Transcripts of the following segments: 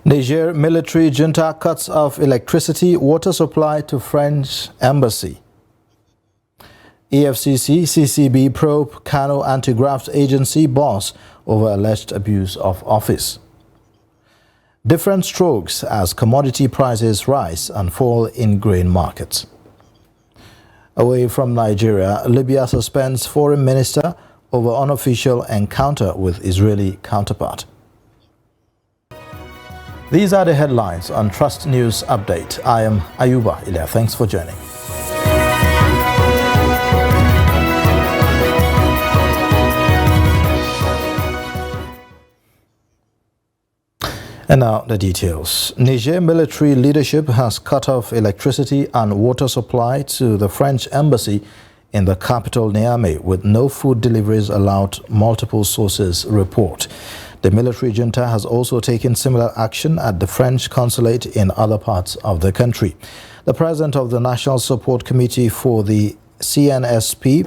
Niger military junta cuts off electricity, water supply to French embassy. EFCC, CCB probe Kano anti-graft agency boss over alleged abuse of office. Different strokes as commodity prices rise and fall in grain markets. Away from Nigeria, Libya suspends foreign minister over unofficial encounter with Israeli counterpart. These are the headlines on Trust News Update. I am Ayuba Ilya. Thanks for joining. And now the details. Niger military leadership has cut off electricity and water supply to the French embassy in the capital Niamey, with no food deliveries allowed, multiple sources report. The military junta has also taken similar action at the French consulate in other parts of the country. The president of the National Support Committee for the CNSP,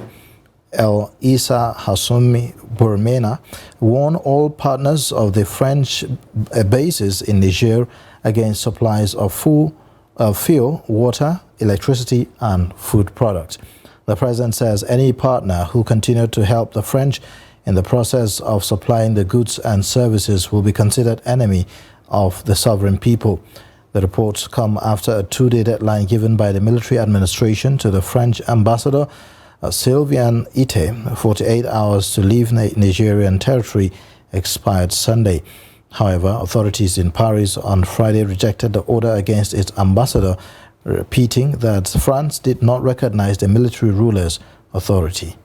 El Issa Hassoumi Bourmena, warned all partners of the French bases in Niger against supplies of fuel, water, electricity and food products. The president says any partner who continued to help the French in the process of supplying the goods and services will be considered enemy of the sovereign people. The reports come after a two-day deadline given by the military administration to the French ambassador, Sylvain Ite, 48 hours to leave Nigerian territory, expired Sunday. However, authorities in Paris on Friday rejected the order against its ambassador, repeating that France did not recognize the military ruler's authority.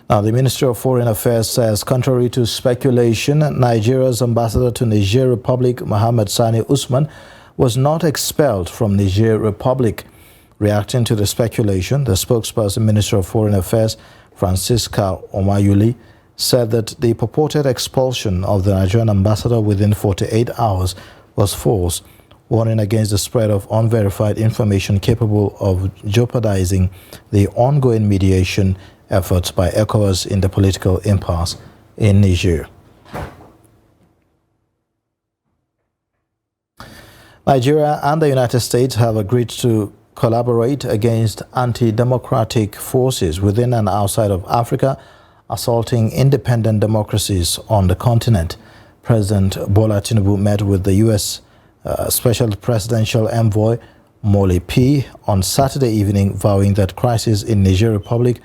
Now, the Ministry of Foreign Affairs says, contrary to speculation, Nigeria's ambassador to Niger Republic, Mohammed Sani Usman, was not expelled from Niger Republic. Reacting to the speculation, the spokesperson, Minister of Foreign Affairs, Francisca Omayuli, said that the purported expulsion of the Nigerian ambassador within 48 hours was false, warning against the spread of unverified information capable of jeopardizing the ongoing mediation efforts by ECOWAS in the political impasse in Niger. Nigeria and the United States have agreed to collaborate against anti-democratic forces within and outside of Africa, assaulting independent democracies on the continent. President Bola Tinubu met with the U.S. Special Presidential Envoy Molly P. on Saturday evening, vowing that crisis in Niger Republic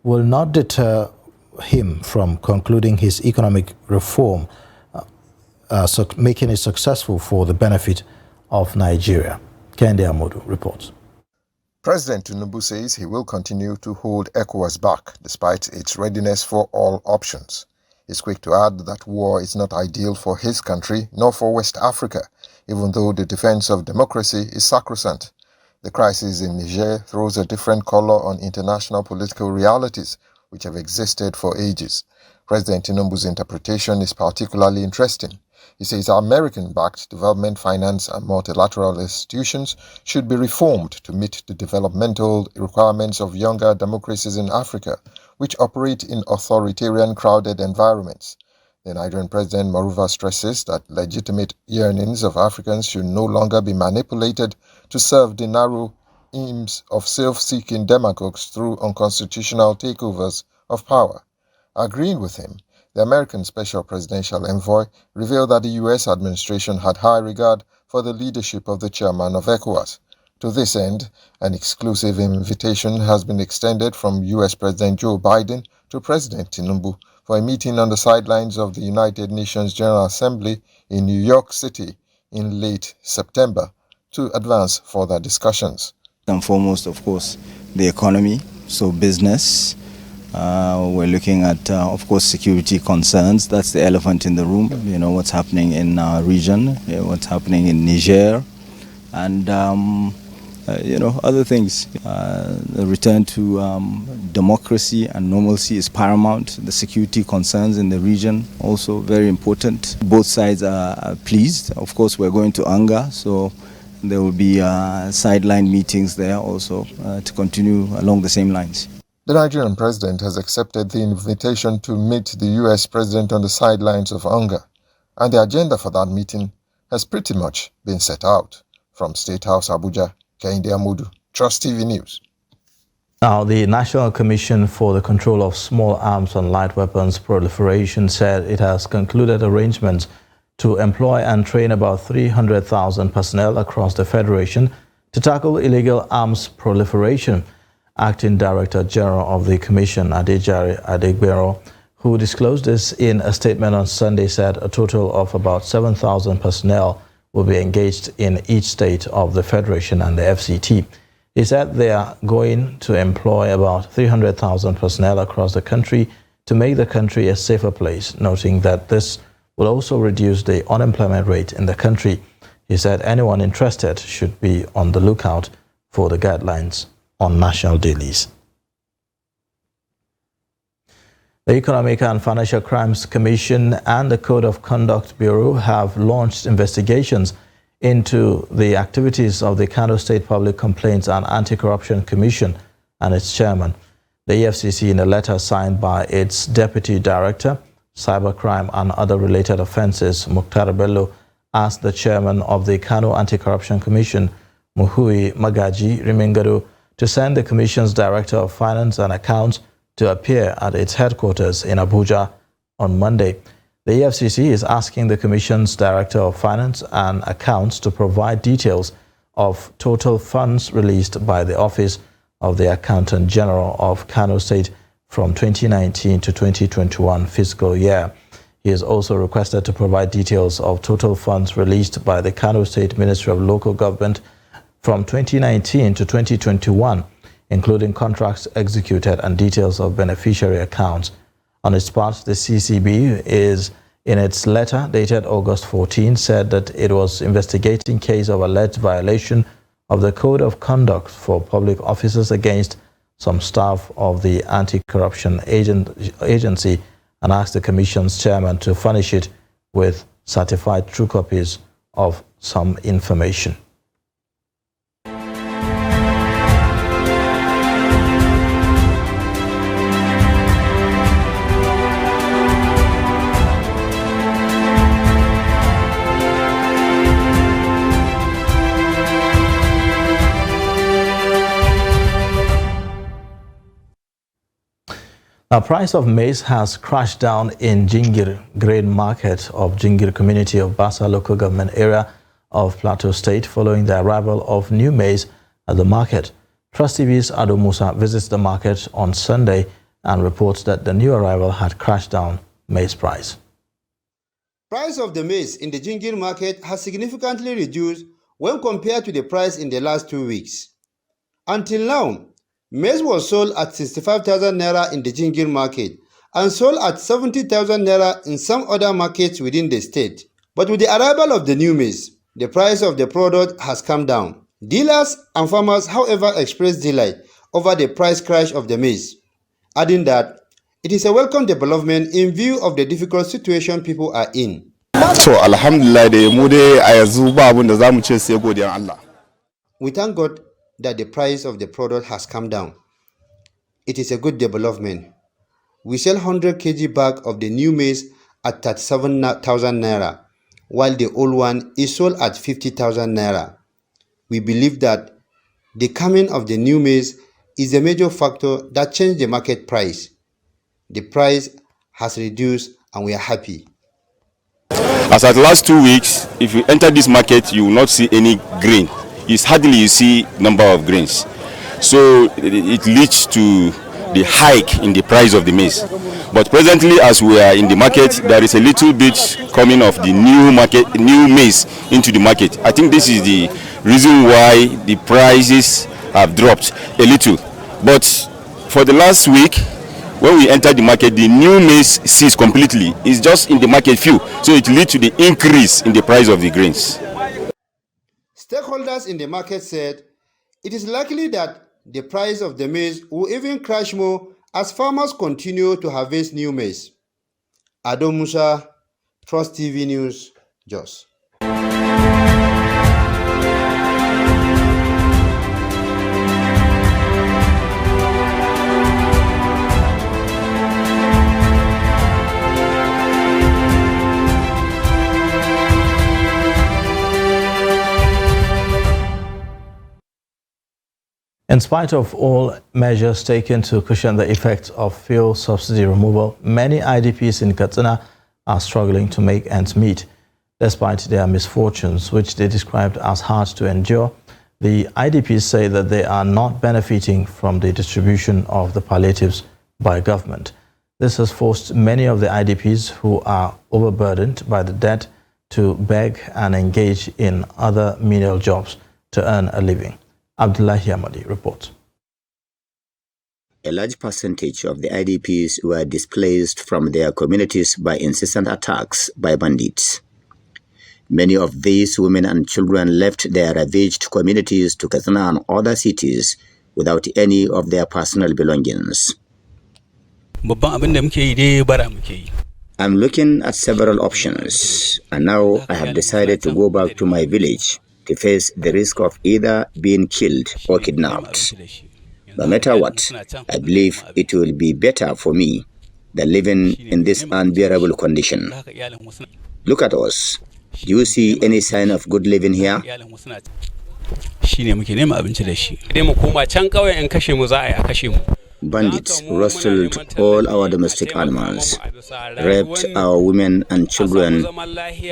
will not deter him from concluding his economic reform, making it successful for the benefit of Nigeria. Kende Amodu reports. President Tinubu says he will continue to hold ECOWAS back despite its readiness for all options. He's quick to add that war is not ideal for his country nor for West Africa, even though the defense of democracy is sacrosanct. The crisis in Niger throws a different color on international political realities which have existed for ages. President Tinubu's interpretation is particularly interesting. He says American-backed development finance and multilateral institutions should be reformed to meet the developmental requirements of younger democracies in Africa, which operate in authoritarian, crowded environments. The Nigerian president, moreover, stresses that legitimate yearnings of Africans should no longer be manipulated to serve the narrow aims of self-seeking demagogues through unconstitutional takeovers of power. Agreeing with him, the American Special Presidential Envoy revealed that the U.S. administration had high regard for the leadership of the chairman of ECOWAS. To this end, an exclusive invitation has been extended from U.S. President Joe Biden to President Tinubu for a meeting on the sidelines of the United Nations General Assembly in New York City in late September to advance further discussions. And foremost, of course, the economy, so business. We're looking at, of course, security concerns. That's the elephant in the room. You know, what's happening in our region, what's happening in Niger, and, other things. The return to democracy and normalcy is paramount. The security concerns in the region also very important. Both sides are pleased. Of course, we're going to Anga, so there will be sideline meetings there also to continue along the same lines. The Nigerian president has accepted the invitation to meet the U.S. president on the sidelines of hunger, and the agenda for that meeting has pretty much been set out. From State House Abuja, Kehinde Amudu, Trust TV News. Now, the National Commission for the Control of Small Arms and Light Weapons Proliferation said it has concluded arrangements to employ and train about 300,000 personnel across the Federation to tackle illegal arms proliferation. Acting Director General of the Commission, Adejare Adegbero, who disclosed this in a statement on Sunday, said a total of about 7,000 personnel will be engaged in each state of the Federation and the FCT. He said they are going to employ about 300,000 personnel across the country to make the country a safer place, noting that this will also reduce the unemployment rate in the country. He said anyone interested should be on the lookout for the guidelines on national dailies. The Economic and Financial Crimes Commission and the Code of Conduct Bureau have launched investigations into the activities of the Kano State Public Complaints and Anti-Corruption Commission and its chairman. The EFCC, in a letter signed by its Deputy Director, Cybercrime and Other Related Offences, Mukhtar Bello, asked the chairman of the Kano Anti-Corruption Commission, Muhui Magaji Rimengado, to send the Commission's Director of Finance and Accounts to appear at its headquarters in Abuja on Monday. The EFCC is asking the Commission's Director of Finance and Accounts to provide details of total funds released by the Office of the Accountant General of Kano State from 2019 to 2021 fiscal year. He is also requested to provide details of total funds released by the Kano State Ministry of Local Government from 2019 to 2021, including contracts executed and details of beneficiary accounts. On its part, the CCB is, in its letter dated August 14, said that it was investigating case of alleged violation of the Code of Conduct for public officers against some staff of the Anti-Corruption Agency and asked the Commission's chairman to furnish it with certified true copies of some information. The price of maize has crashed down in Jingir grain market of Jingir community of Basa local government area of Plateau State following the arrival of new maize at the market. Trust TV's Ado Musa visits the market on Sunday and reports that the new arrival had crashed down maize price. Price of the maize in the Jingir market has significantly reduced when compared to the price in the last 2 weeks. Until now, maize was sold at 65,000 naira in the Jingir market and sold at 70,000 naira in some other markets within the state. But with the arrival of the new maize, the price of the product has come down. Dealers and farmers, however, expressed delight over the price crash of the maize, adding that it is a welcome development in view of the difficult situation people are in. So, alhamdulillah, we thank God that the price of the product has come down. It is a good development. We sell 100 kg bag of the new maize at 37,000 naira, while the old one is sold at 50,000 naira. We believe that the coming of the new maize is a major factor that changed the market price. The price has reduced and we are happy. As at the last 2 weeks, if you enter this market, you will not see any grain. It's hardly you see number of grains. So it leads to the hike in the price of the maize. But presently, as we are in the market, there is a little bit coming of the new maize into the market. I think this is the reason why the prices have dropped a little. But for the last week, when we entered the market, the new maize ceased completely. It's just in the market few. So it leads to the increase in the price of the grains. Stakeholders in the market said it is likely that the price of the maize will even crash more as farmers continue to harvest new maize. Ado Musa, Trust TV News, Jos. In spite of all measures taken to cushion the effects of fuel subsidy removal, many IDPs in Katsina are struggling to make ends meet. Despite their misfortunes, which they described as hard to endure, the IDPs say that they are not benefiting from the distribution of the palliatives by government. This has forced many of the IDPs who are overburdened by the debt to beg and engage in other menial jobs to earn a living. Abdullahi Ahmadi reports. A large percentage of the IDPs were displaced from their communities by incessant attacks by bandits. Many of these women and children left their ravaged communities to Katsina and other cities without any of their personal belongings. I'm looking at several options, and now I have decided to go back to my village to face the risk of either being killed or kidnapped. No matter what, I believe it will be better for me than living in this unbearable condition. Look at us. Do you see any sign of good living here? Bandits rustled all our domestic animals, raped our women and children,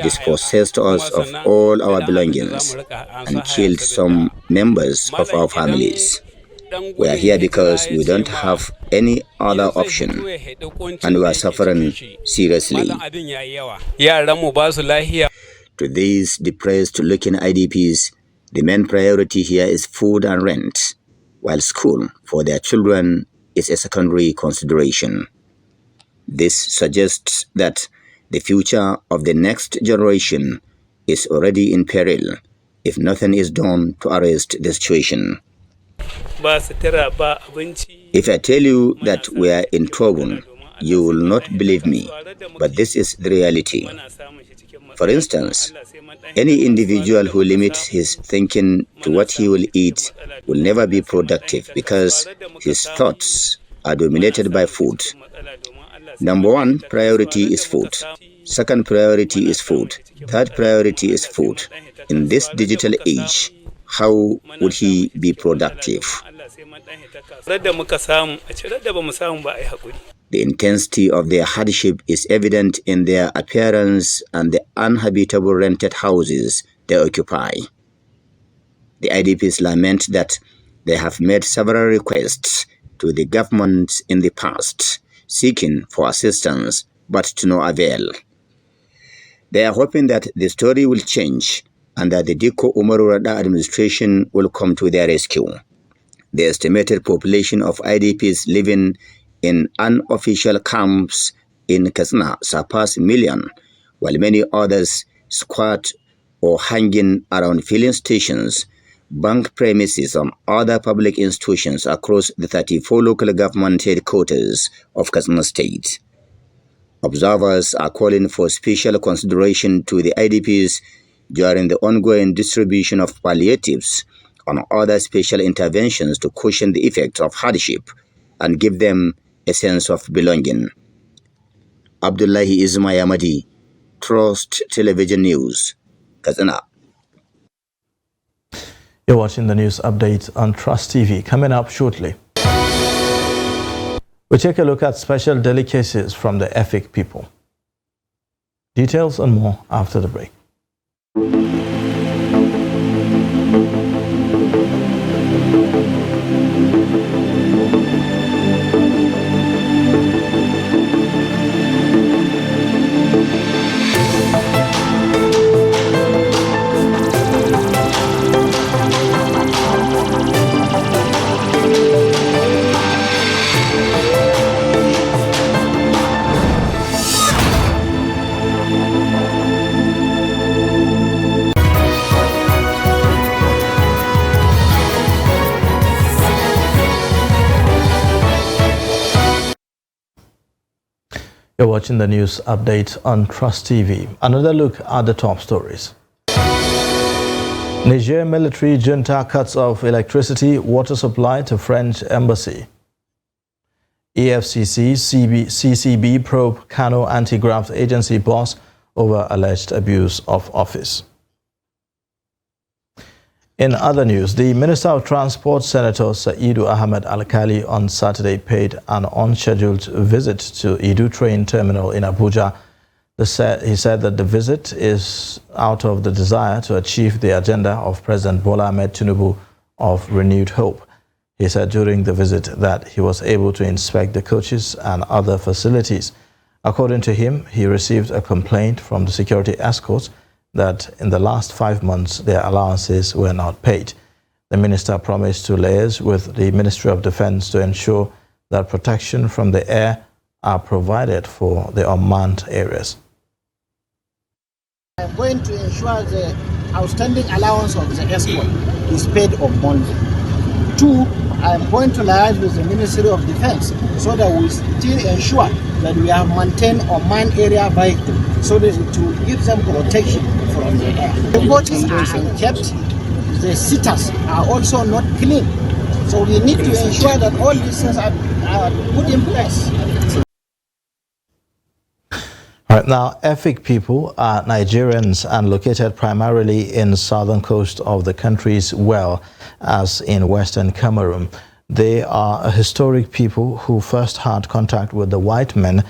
dispossessed us of all our belongings, and killed some members of our families. We are here because we don't have any other option, and we are suffering seriously. To these depressed-looking IDPs, the main priority here is food and rent, while school for their children is a secondary consideration. This suggests that the future of the next generation is already in peril if nothing is done to arrest the situation. If I tell you that we are in trouble, you will not believe me, but this is the reality. For instance, any individual who limits his thinking to what he will eat will never be productive because his thoughts are dominated by food. Number one priority is food. Second priority is food. Third priority is food. In this digital age, how would he be productive? The intensity of their hardship is evident in their appearance and the uninhabitable rented houses they occupy. The IDPs lament that they have made several requests to the government in the past, seeking for assistance, but to no avail. They are hoping that the story will change and that the Diko Umaru Rada administration will come to their rescue. The estimated population of IDPs living in unofficial camps in Katsina surpass a million, while many others squat or hanging around filling stations, bank premises, and other public institutions across the 34 local government headquarters of Katsina State. Observers are calling for special consideration to the IDPs during the ongoing distribution of palliatives and other special interventions to cushion the effects of hardship and give them a sense of belonging. Abdullahi Ahmadi, Trust Television News, Katsina. You're watching the news update on Trust TV. Coming up shortly, we take a look at special delicacies from the Efik people. Details and more after the break. You're watching the news update on Trust TV. Another look at the top stories. Niger military junta cuts off electricity, water supply to French embassy. EFCC, CCB probe Kano anti-graft agency boss over alleged abuse of office. In other news, the Minister of Transport, Senator Saidu Ahmed Al-Kali, on Saturday paid an unscheduled visit to Idu train terminal in Abuja. He said that the visit is out of the desire to achieve the agenda of President Bola Ahmed Tinubu of renewed hope. He said during the visit that he was able to inspect the coaches and other facilities. According to him, he received a complaint from the security escorts that in the last 5 months their allowances were not paid. The minister promised to liaise with the Ministry of Defense to ensure that protection from the air are provided for the unmanned areas. I'm going to ensure the outstanding allowance of the escort is paid on Monday. 2, I'm going to liaise with the Ministry of Defense so that we still ensure that we have maintained unmanned area vehicle so that to give them protection from the air. The coaches are unkept, the sitters are also not clean. So we need to ensure that all these things are put in place. All right, now, Efik people are Nigerians and located primarily in the southern coast of the country as well as in western Cameroon. They are a historic people who first had contact with the white men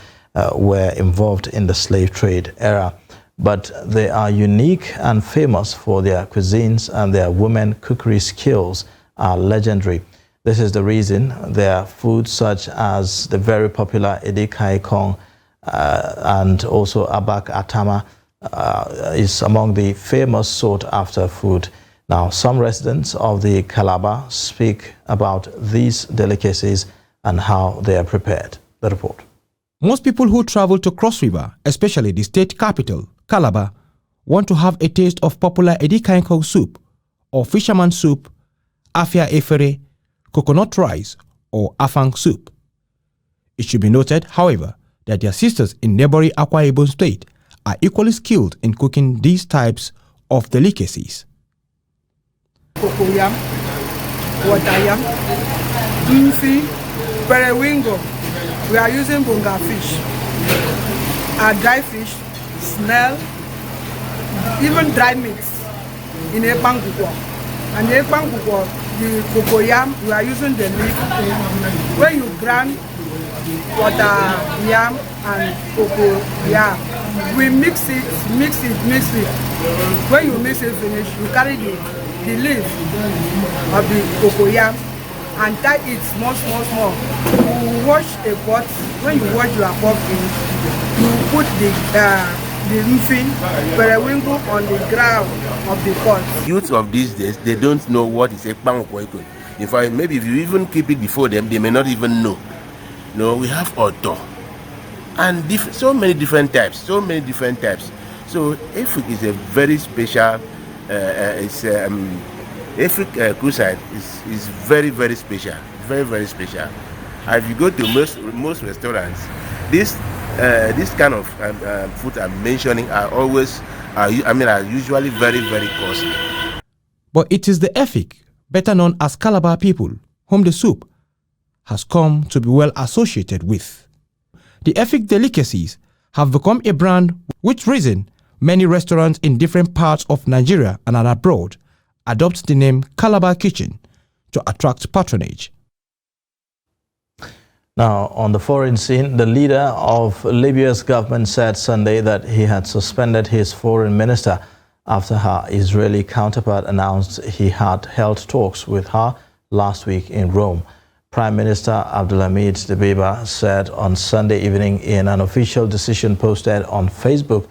were involved in the slave trade era. But they are unique and famous for their cuisines, and their women cookery skills are legendary. This is the reason their foods such as the very popular Edikai Kong and also Abak Atama is among the famous sought-after food. Now, some residents of the Calabar speak about these delicacies and how they are prepared. The report. Most people who travel to Cross River, especially the state capital, Calabar, want to have a taste of popular Edikai Kong soup or fisherman soup, Afia Efere, coconut rice, or Afang soup. It should be noted, however, that their sisters in neighboring Akwa Ibom State are equally skilled in cooking these types of delicacies. Cocoyam, watayam, mfi, periwinkle. We are using bonga fish, dry fish, snail, even dry meat in Ekpangukwo. And the Ekpangukwo, the cocoyam, we are using the leaf. When you grind water yam and cocoa yam, we mix it. When you mix it finish, you carry the leaf of the cocoa yam and tie it small. You wash a pot. When you wash your pot finish, you put the muffin periwinkle on the ground of the pot. Youth of these days, they don't know what is a pangokoiko. In fact, maybe if you even keep it before them, they may not even know. No, we have auto and so many different types. So Efik is a very special. Efik cuisine is very special. Very special. And if you go to most restaurants, this kind of food I'm mentioning are usually very costly. But it is the Efik, better known as Calabar people, whom the soup has come to be well associated with. The Efik delicacies have become a brand, which reason many restaurants in different parts of Nigeria and abroad adopt the name Calabar Kitchen to attract patronage. Now, on the foreign scene, the leader of Libya's government said Sunday that he had suspended his foreign minister after her Israeli counterpart announced he had held talks with her last week in Rome. Prime Minister Abdulhamid Dbeibah said on Sunday evening in an official decision posted on Facebook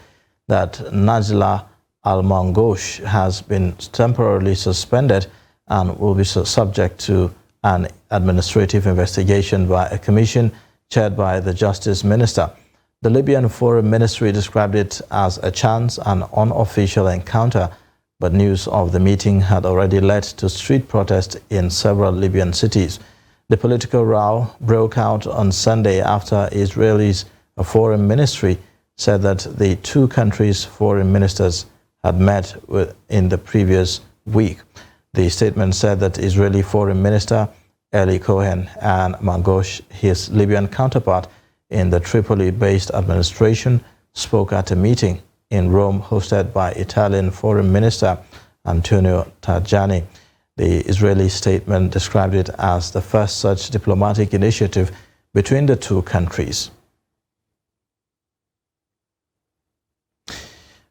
that Najla Al-Mangosh has been temporarily suspended and will be subject to an administrative investigation by a commission chaired by the Justice Minister. The Libyan Foreign Ministry described it as a chance and unofficial encounter, but news of the meeting had already led to street protests in several Libyan cities. The political row broke out on Sunday after Israel's foreign ministry said that the two countries' foreign ministers had met in the previous week. The statement said that Israeli Foreign Minister Eli Cohen and Mangosh, his Libyan counterpart in the Tripoli-based administration, spoke at a meeting in Rome hosted by Italian Foreign Minister Antonio Tajani. The Israeli statement described it as the first such diplomatic initiative between the two countries.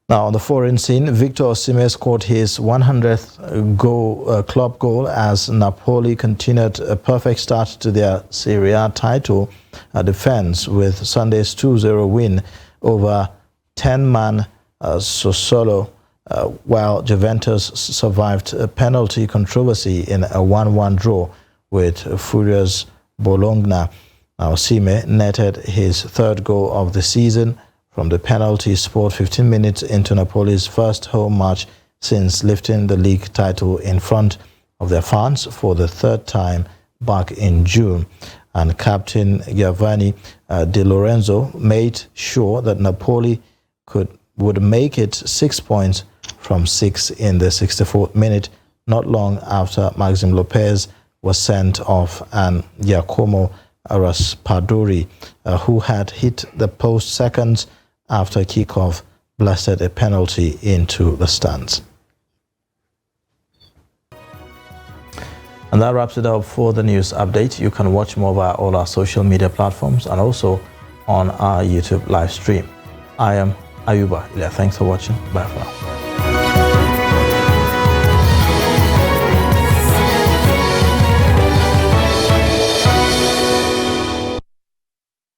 Now, on the foreign scene, Victor Osimhen scored his 100th club goal as Napoli continued a perfect start to their Serie A title defense with Sunday's 2-0 win over 10-man Sassuolo, while Juventus survived a penalty controversy in a 1-1 draw with Furious Bologna. Now, Osimhen netted his third goal of the season from the penalty spot 15 minutes into Napoli's first home match since lifting the league title in front of their fans for the third time back in June. And captain Giovanni Di Lorenzo made sure that Napoli would make it 6 points from 6 in the 64th minute, not long after Maxim Lopez was sent off and Giacomo Raspadori, who had hit the post seconds after kickoff, blasted a penalty into the stands. And that wraps it up for the news update. You can watch more via all our social media platforms and also on our YouTube live stream. I am Ayuba. Thanks for watching. Bye for now.